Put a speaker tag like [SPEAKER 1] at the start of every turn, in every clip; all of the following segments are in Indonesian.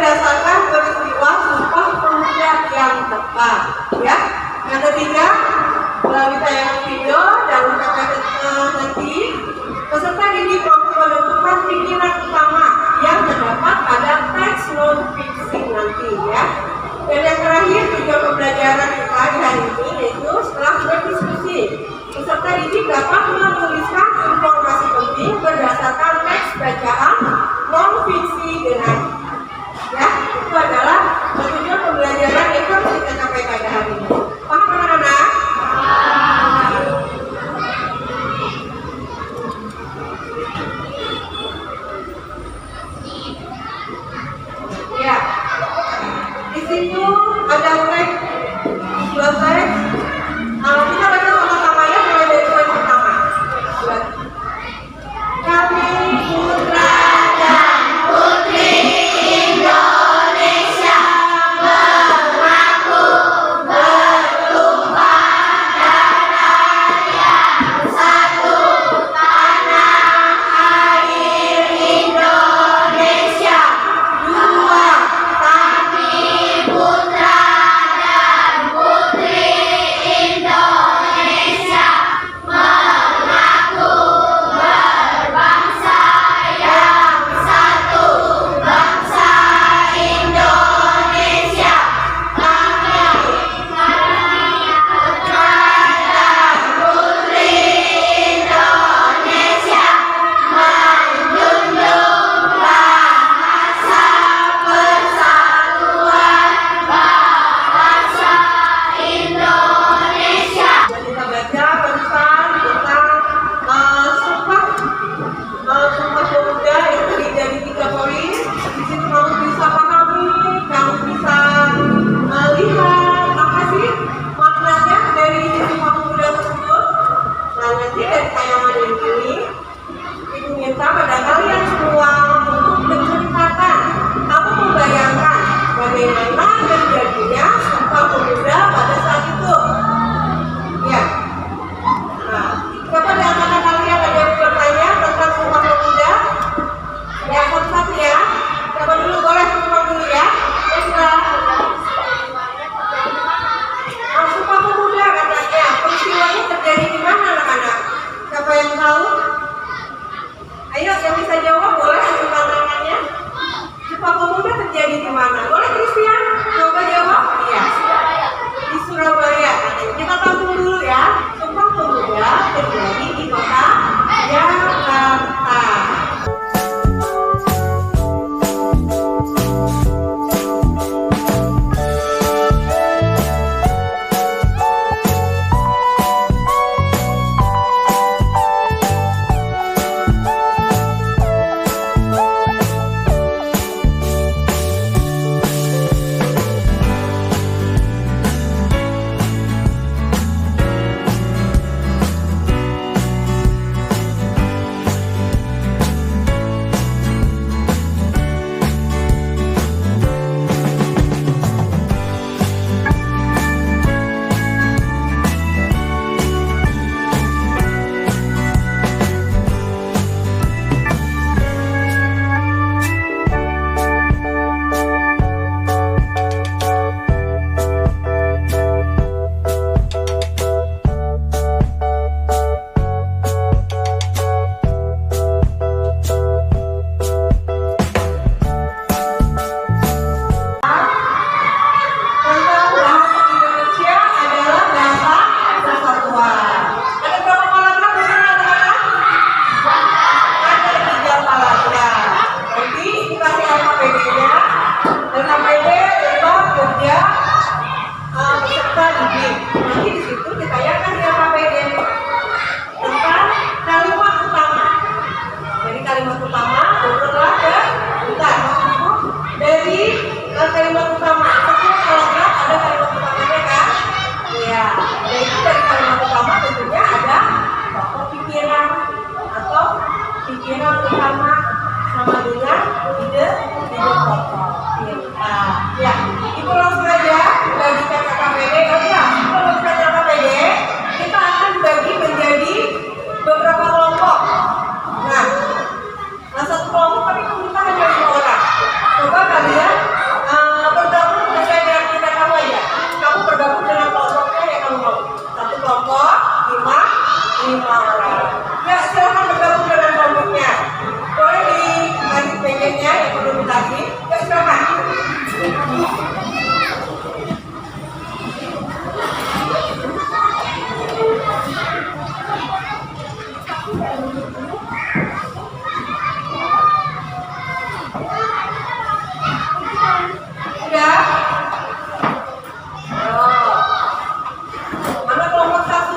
[SPEAKER 1] berdasarkan peristiwa Sumpah Pemuda yang tepat. Ya. Yang ketiga, melalui tayangan video dan nanti peserta didik mampu menentukan pikiran utama yang terdapat pada teks non fiksi nanti ya. Dan yang terakhir tujuan pembelajaran kita di hari ini yaitu setelah berdiskusi, peserta didik dapat menuliskan informasi penting berdasarkan teks bacaan non fiksi dengan ya, itu adalah tujuan pembelajaran yang harus kita capai pada hari ini. Paham anak-anak? 5 orang. Ya, silahkan bergabung dengan kelompoknya. Boleh dikasih PJ-nya yang perlu ditagih. Ya, silahkan. Sudah? Oh. Mana kelompok 1?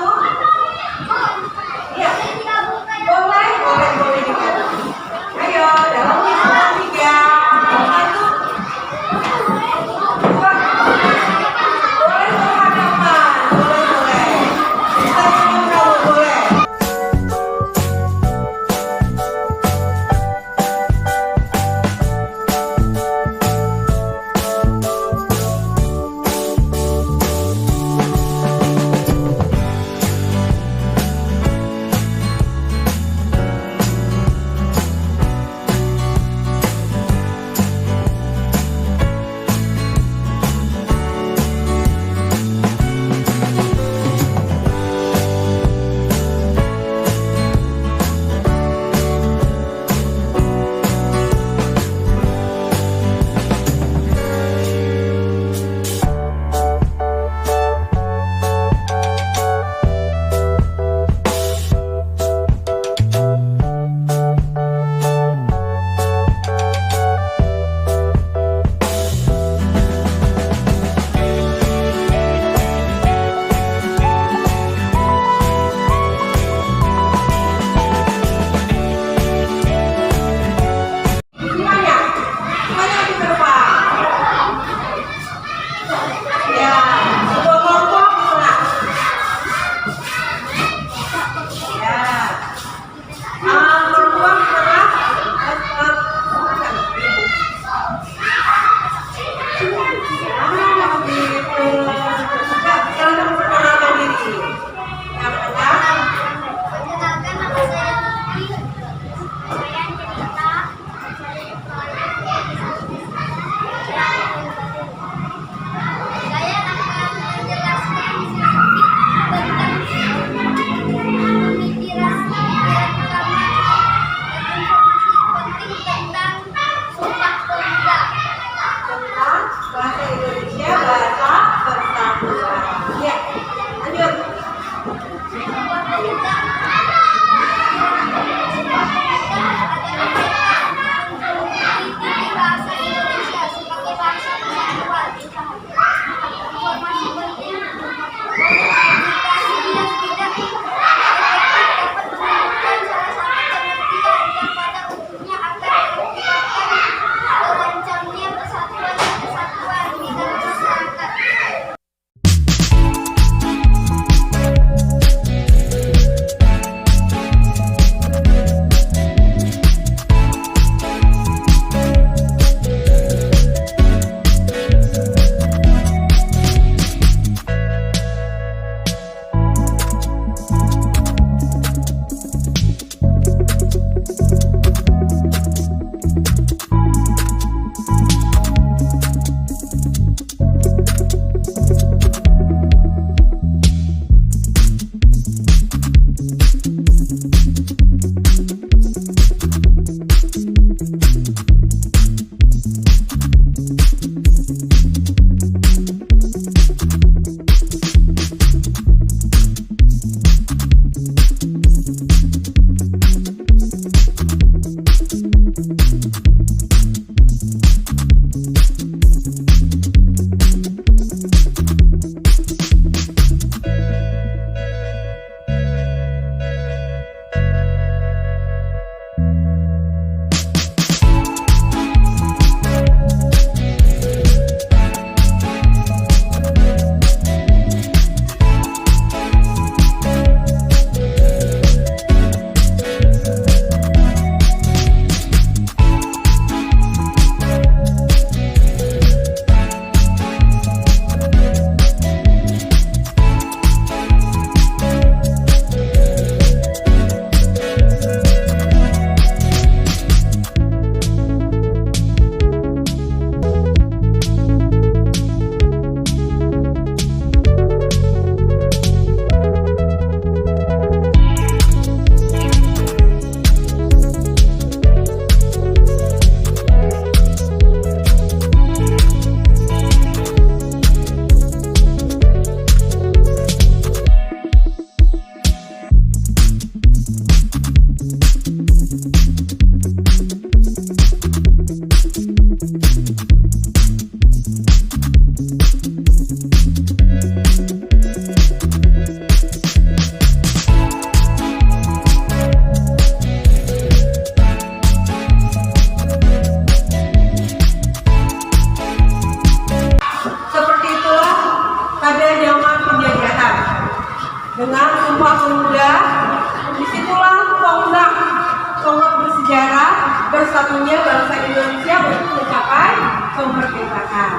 [SPEAKER 1] satunya bangsa Indonesia untuk mencapai kemerdekaan.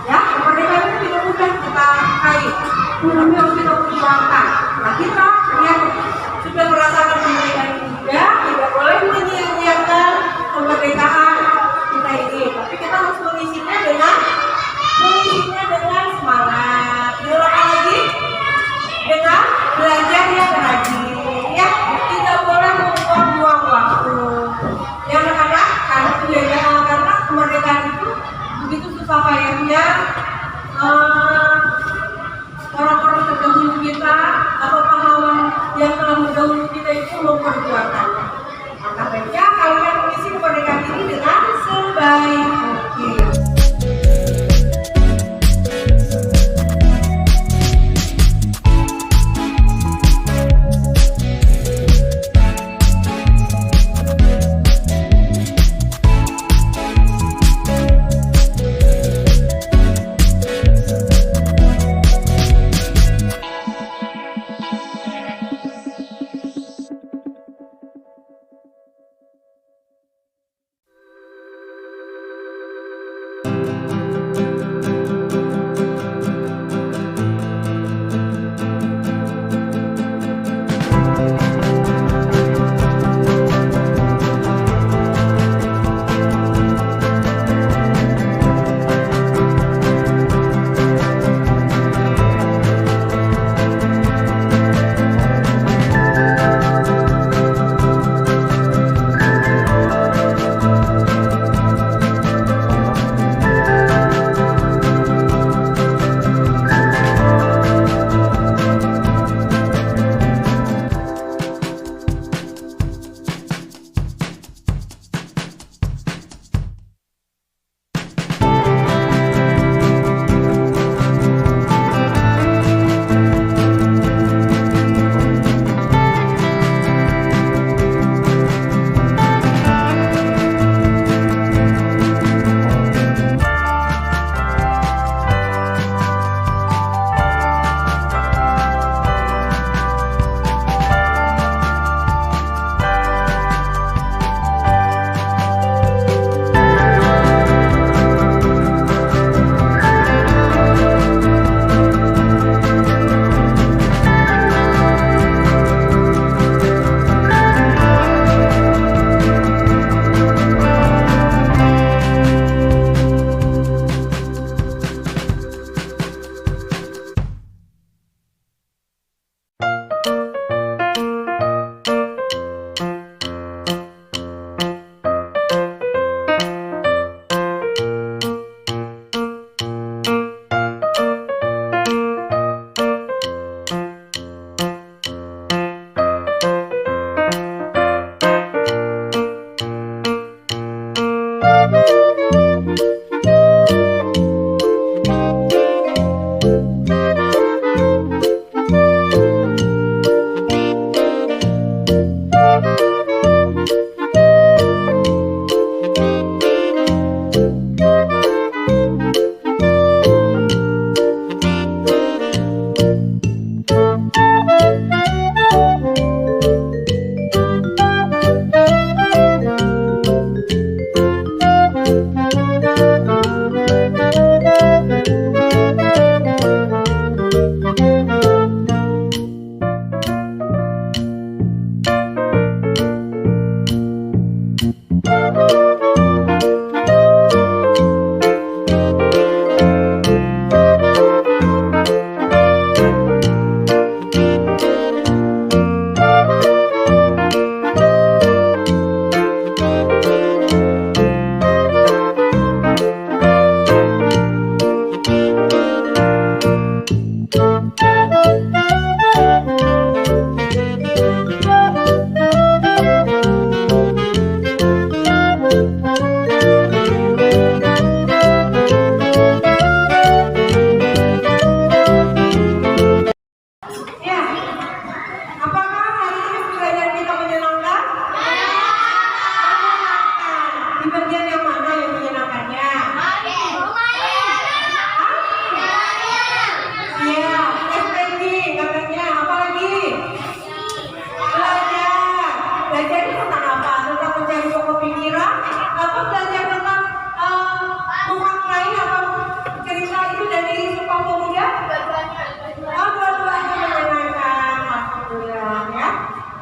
[SPEAKER 1] Ya, kemerdekaan itu tidak mudah kita raih, tapi harus kita perjuangkan. Nah, kita yang sudah merasakan kemerdekaan juga tidak boleh menyia-nyiakan kemerdekaan kita ini, tapi kita harus mengisinya dengan semangat. Dengan apa lagi? Dengan belajar yang rajin, ya, tidak boleh membuang-buang waktu. Ya, anak-anak, karena kemerdekaan itu begitu susah payahnya. Orang-orang terdahulu kita atau pahlawan yang telah mendahului kita itu memperjuangkannya. Maka baiknya kalian mengisi kemerdekaan ini dengan sebaik mungkin.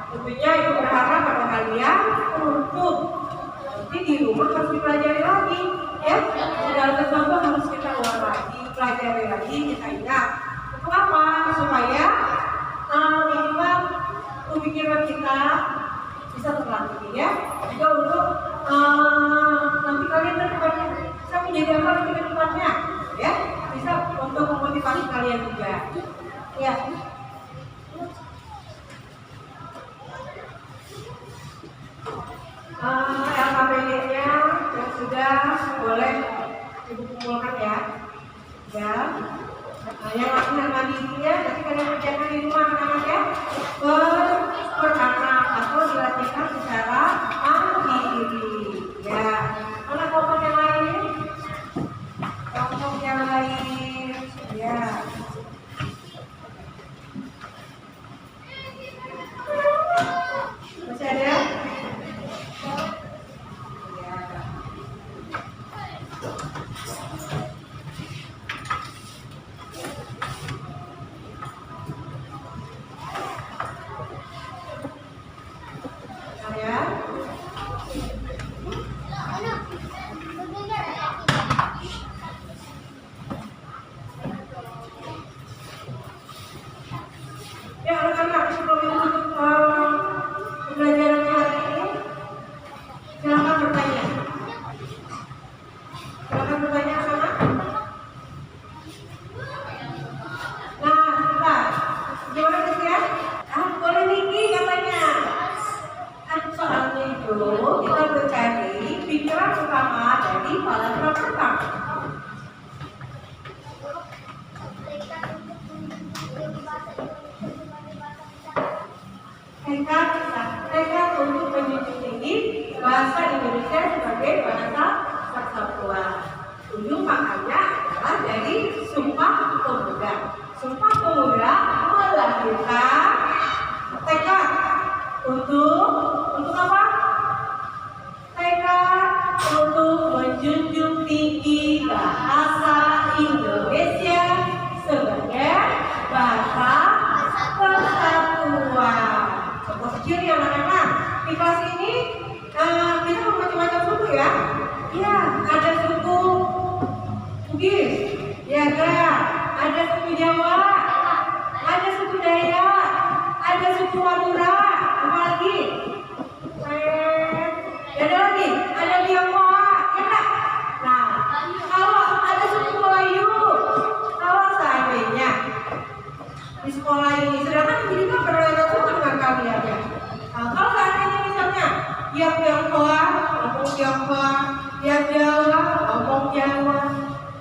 [SPEAKER 1] Tentunya ibu berharap pada kalian untuk nanti di rumah harus dipelajari lagi, ya. Segala sesuatu harus kita ulang lagi, pelajari lagi, kita ingat. Untuk apa? Supaya minimal pemikiran kita bisa terlatih, ya. Juga untuk nanti kalian kedepannya bisa menjadi apa di kedepannya, ya. Bisa untuk memotivasi kalian juga, ya. LKPD-nya yang sudah boleh ibu kumpulkan, ya. Ya. Yang mandirinya nanti kalian kerjakan di rumah anak-anak, ya. Per anak atau dilatihkan secara mandiri, ya. Mana kelompok yang lain? Kelompok yang lain, ya. Masih ada? Tekad untuk menjunjung tinggi bahasa Indonesia sebagai bahasa persatuan. Ujung makanya adalah dari Sumpah Pemuda. Sumpah Pemuda melahirkan tekad untuk apa? Tekad untuk menjunjung tinggi bahasa Indonesia sebagai bahasa persatuan. Contoh kecil ya anak-anak. Di kelas ini kita macam-macam suku, ya. Iya, ada suku Bugis, ya kan? Ada suku Jawa, ada suku Dayak, ada suku Madura, apa lagi? Ada lagi, ada Tionghoa, ya kan? Nah, kalau ada suku Melayu, kalau seandainya di sekolah ini, sedangkan ini kan berlainan dengan kalian, ya. Nah, kalau seandainya misalnya yang Tionghoa ngomong Tionghoa, yang Jawa ngomong Jawa,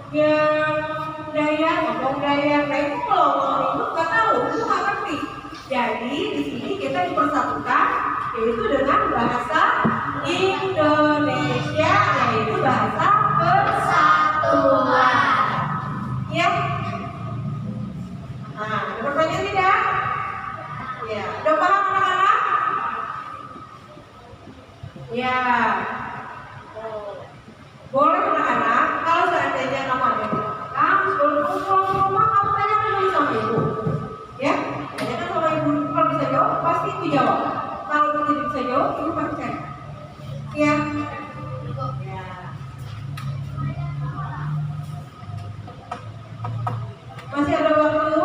[SPEAKER 1] yang Dayak ngomong Dayak, nah itu kalau ngomong itu nggak tahu, itu nggak ngerti. Jadi di sini kita dipersatukan yaitu dengan bahasa Indonesia, yaitu bahasa persatuan, ya. Nah, ada pertanyaan tidak? Ya, udah paham anak-anak? Ya. Boleh anak-anak, kalau seandainya kamu ada di belakang, sebelum pulang ke rumah, kamu tanyakan dulu sama ibu. Ya, tanyakan sama ibu. Kalau bisa jawab, pasti itu jawab. Kalau ibu tidak bisa jawab, ibu pasti cek. Ya. Ya. Masih ada waktu?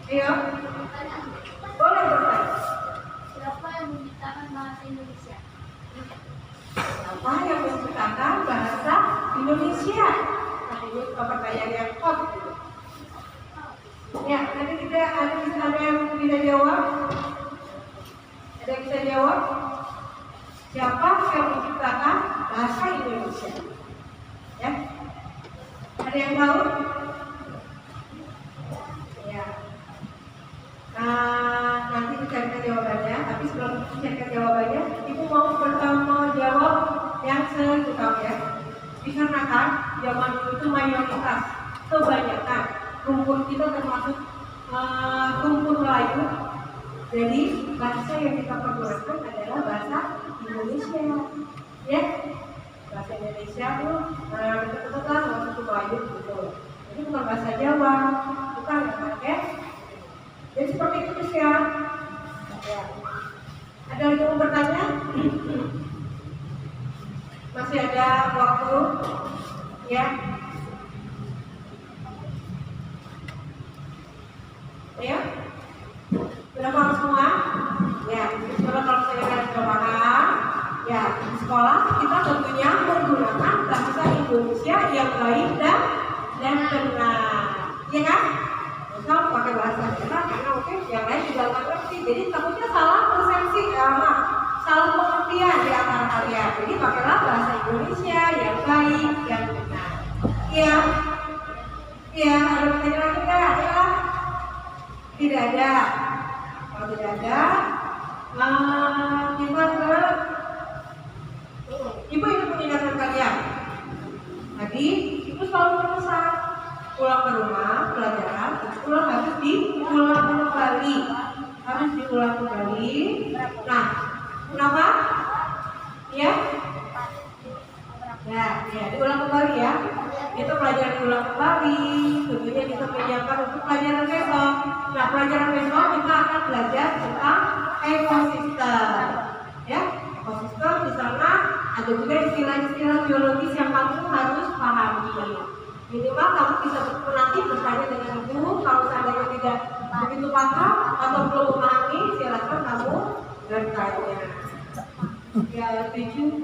[SPEAKER 1] Iya. Boleh bertanya.
[SPEAKER 2] Siapa yang menciptakan bahasa Indonesia?
[SPEAKER 1] Siapa yang menciptakan bahasa Indonesia? Nah, ini pertanyaan yang hot. Ya, nanti kita ada yang bisa jawab. Ada yang bisa jawab? Siapa yang menciptakan bahasa Indonesia? Ya. Ada yang tahu? Ya. Nanti dicarikan jawabannya. Tapi sebelum dicarikan jawabannya, ibu mau pertama jawab yang saya ya. Dikarenakan zaman dulu itu mayoritas, kebanyakan rumpun kita termasuk rumpun Melayu. Jadi bahasa yang kita pergunakan adalah bahasa Indonesia, ya. Bahasa Indonesia tuh dekat-dekat lah sama suku Melayu gitu. Jadi bukan bahasa Jawa, bukan ya, kan? Jadi seperti itu terus ya. Ada yang mau bertanya? Masih ada waktu? Ya. Ya. Sudah paham semua? Ya. Coba kalau saya sudah paham, ya di sekolah kita tentunya menggunakan bahasa Indonesia yang baik dan benar, ya kan? Misal pakai bahasa daerah karena mungkin yang lain juga nggak ngerti, jadi takutnya salah persepsi, salah pengertian di antara kalian. Jadi pakailah bahasa Indonesia yang baik dan benar. Iya, iya. Ada pertanyaan lagi nggak? Ada? Tidak ada. Kalau tidak ada, kita ke Ibu ingin mengingatkan kalian. Tadi Ibu selalu berpesan pulang ke rumah pelajaran pulang harus diulang kembali, Nah, kenapa? Ya, ya diulang kembali ya. Itu pelajaran diulang kembali. Tentunya kita menyiapkan untuk pelajaran besok. Nah, pelajaran besok kita akan belajar tentang ekosistem. Ya, ekosistem di sana ada juga istilah-istilah biologis yang kamu harus pahami. Minimal kamu bisa nanti bertanya dengan ibu. Kalau seandainya tidak begitu paham atau belum memahami, silakan kamu bertanya. Ya, 70.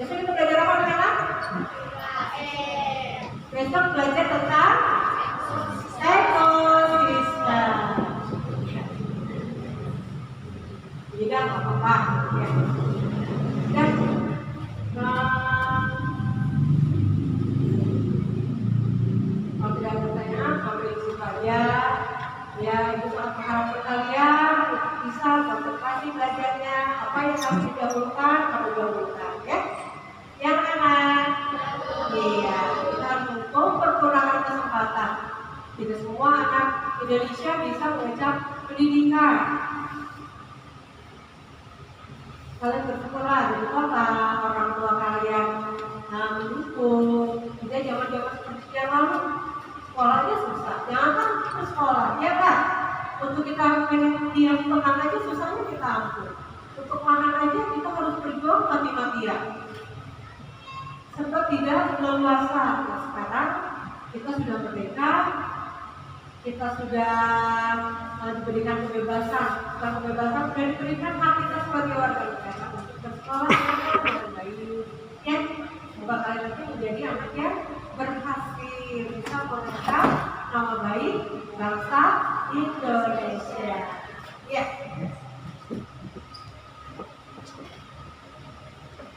[SPEAKER 1] Besok kita belajar apa anak? Besok belajar tentang ekosistem. Tidak apa-apa ya. Dan kalau tidak ada pertanyaan, sampai di situ aja. Ya, Ibu sangat mengharapkan kalian bisa konsentrasi belajarnya. Apa yang harus didahulukan, kamu dahulukan, ya. Yang anak, iya, kita harus memperkurangkan kesempatan. Tidak semua anak Indonesia bisa mengejar pendidikan. Kalian bersekolah di kota, orang tua kalian mendukung. Tidak zaman-zaman seperti yang lalu, sekolahnya susah. Jangan kan ke sekolah, ya kan? Untuk kita diam tenang aja susahnya kita ampun. Untuk makan aja kita harus berjuang mati-matian. Serta tidak leluasa. Nah, sekarang kita sudah merdeka, kita sudah diberikan kebebasan. Setelah kebebasan sudah diberikan hak kita sebagai warga negara untuk bersekolah dengan baik. Ya, semoga kalian nanti menjadi anak yang berhasil, bisa mengangkat nama baik bangsa Indonesia. Ya.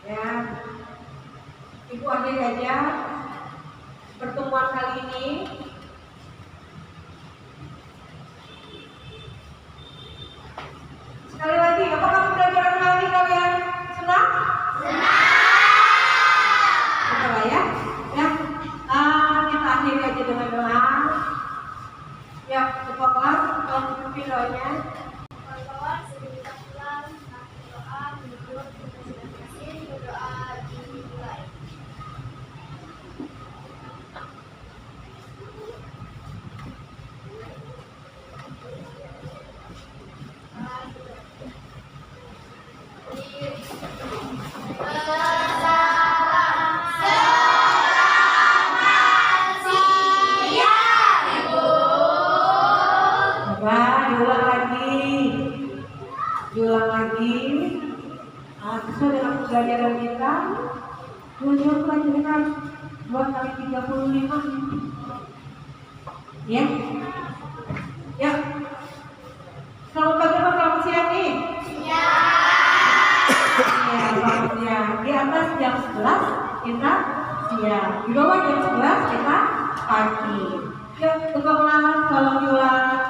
[SPEAKER 1] Ya. Ibu akhiri aja pertemuan kali ini. Sekali lagi, apakah pembelajaran kali ini kalian senang? Senang ya? Ya, kita akhiri aja dengan doa. Ya, ketua kelas, tolong dipimpin doanya.
[SPEAKER 2] Kawan-kawan, sebelum kita pulang, doa menutup kita kasih berdoa dimulai.
[SPEAKER 1] Diulang lagi. Sesuai dengan pembelajaran kita. Tujuan pelajaran 2 kali 35. Ya. Ya. Selamat pagi apa selamat siang nih? Ya, selamat siang. Di atas jam 11 kita siang. Di bawah jam 11 kita pagi. Ya, untuk kenalan salam diulang.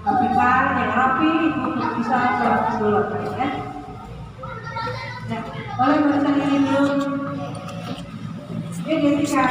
[SPEAKER 1] Lapisan yang rapi untuk bisa sholat dulu ya. Ya, boleh barisan ini dulu. Ini dia